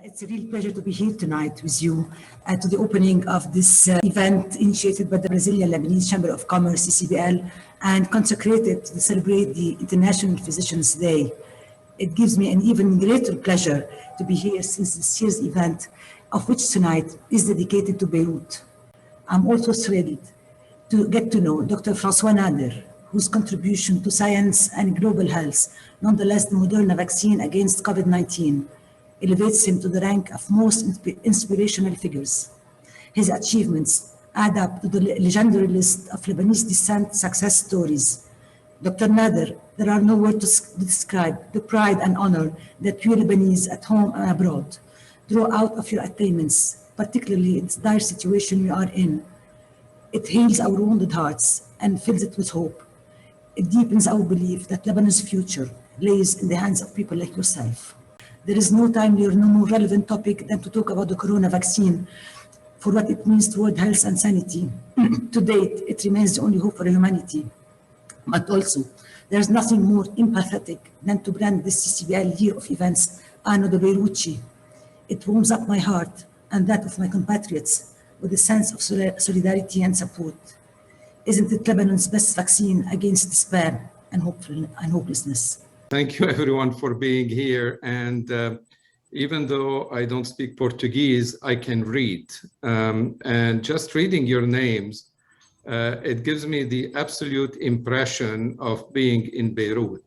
It's a real pleasure to be here tonight with you to the opening of this event initiated by the Brazilian-Lebanese Chamber of Commerce, CCBL, and consecrated to celebrate the International Physicians' Day. It gives me an even greater pleasure to be here since this year's event, of which tonight is dedicated to Beirut. I'm also thrilled to get to know Dr. François Nader, whose contribution to science and global health, nonetheless the Moderna vaccine against COVID-19, elevates him to the rank of most inspirational figures. His achievements add up to the legendary list of Lebanese descent success stories. Dr. Nader, there are no words to describe the pride and honor that you Lebanese at home and abroad draw out of your attainments, particularly in the dire situation we are in. It heals our wounded hearts and fills it with hope. It deepens our belief that Lebanon's future lays in the hands of people like yourself. There is no timelier, no more relevant topic than to talk about the corona vaccine for what it means toward health and sanity. To date, it remains the only hope for humanity. But also, there is nothing more empathetic than to brand this CCBL year of events Anno de Beirucci. It warms up my heart and that of my compatriots with a sense of solidarity and support. Isn't it Lebanon's best vaccine against despair and hopelessness? Thank you, everyone, for being here. And even though I don't speak Portuguese, I can read. And just reading your names, it gives me the absolute impression of being in Beirut.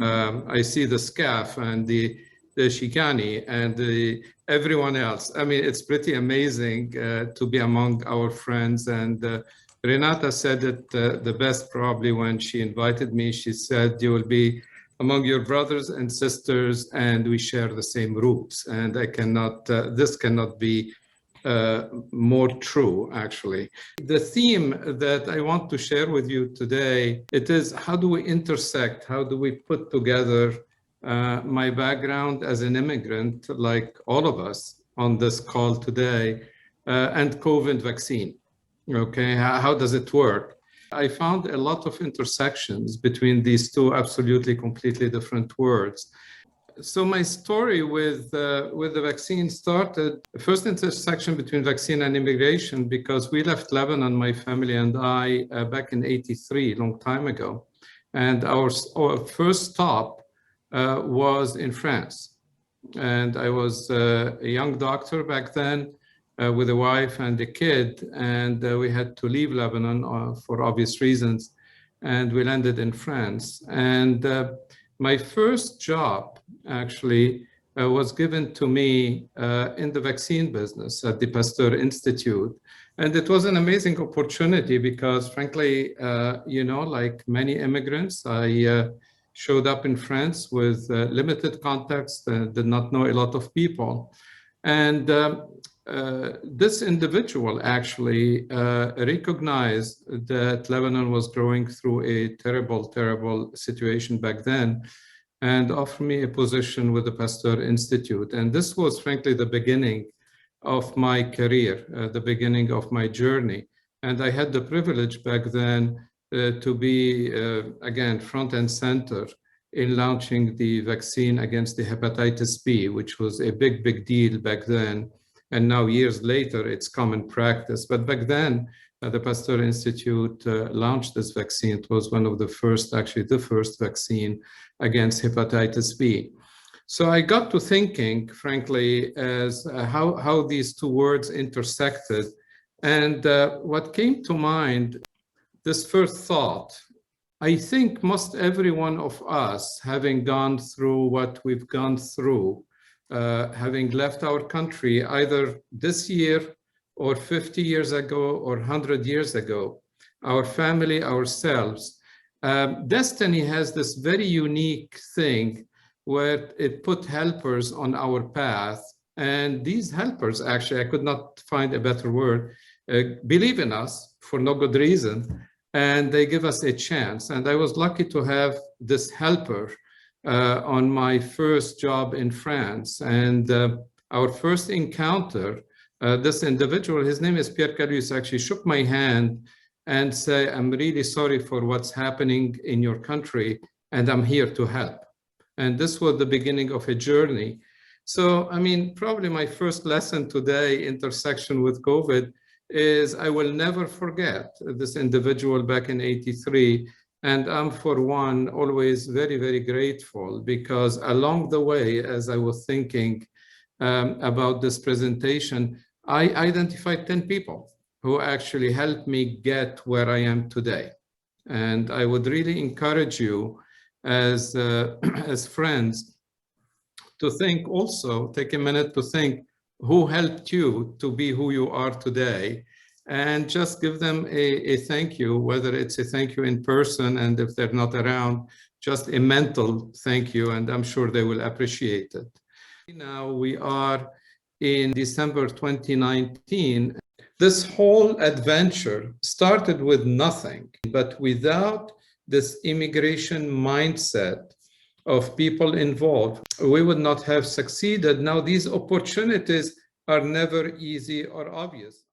I see the SCAF and the Shikani and everyone else. I mean, it's pretty amazing to be among our friends. And Renata said it the best probably when she invited me. She said, you will be among your brothers and sisters, and we share the same roots. And I cannot, this cannot be more true, actually. The theme that I want to share with you today, it is how do we intersect, how do we put together my background as an immigrant, like all of us on this call today, and COVID vaccine, okay? How does it work? I found a lot of intersections between these two absolutely completely different words. So my story with the vaccine started, first intersection between vaccine and immigration, because we left Lebanon, my family and I, back in '83, a long time ago. And our first stop was in France. And I was a young doctor back then, with a wife and a kid, and we had to leave Lebanon for obvious reasons, and we landed in France. And my first job actually was given to me in the vaccine business at the Pasteur Institute. And it was an amazing opportunity because frankly, you know, like many immigrants, I showed up in France with limited contacts, did not know a lot of people. And this individual actually recognized that Lebanon was going through a terrible, terrible situation back then and offered me a position with the Pasteur Institute. And this was frankly the beginning of my career, the beginning of my journey. And I had the privilege back then to be, again, front and center in launching the vaccine against the hepatitis B, which was a big, big deal back then. And now years later, it's common practice. But back then, the Pasteur Institute launched this vaccine. It was one of the first, actually the first vaccine against hepatitis B. So I got to thinking, frankly, as how these two words intersected. And what came to mind, this first thought, I think most every one of us, having gone through what we've gone through, having left our country either this year or 50 years ago or 100 years ago, our family, ourselves, destiny has this very unique thing where it put helpers on our path. And these helpers, actually, I could not find a better word, believe in us for no good reason, and they give us a chance. And I was lucky to have this helper on my first job in France. And our first encounter, this individual, his name is Pierre Calus, actually shook my hand and said, I'm really sorry for what's happening in your country, and I'm here to help. And this was the beginning of a journey. So, I mean, probably my first lesson today, intersection with COVID, is I will never forget this individual back in '83. And I'm, for one, always very, very grateful, because along the way, as I was thinking about this presentation, I identified 10 people who actually helped me get where I am today. And I would really encourage you as, as friends to think also, take a minute to think who helped you to be who you are today, and just give them a thank you, whether it's a thank you in person, and if they're not around, just a mental thank you, and I'm sure they will appreciate it. Now we are in December 2019. This whole adventure started with nothing, but without this immigration mindset of people involved, we would not have succeeded. Now, these opportunities are never easy or obvious.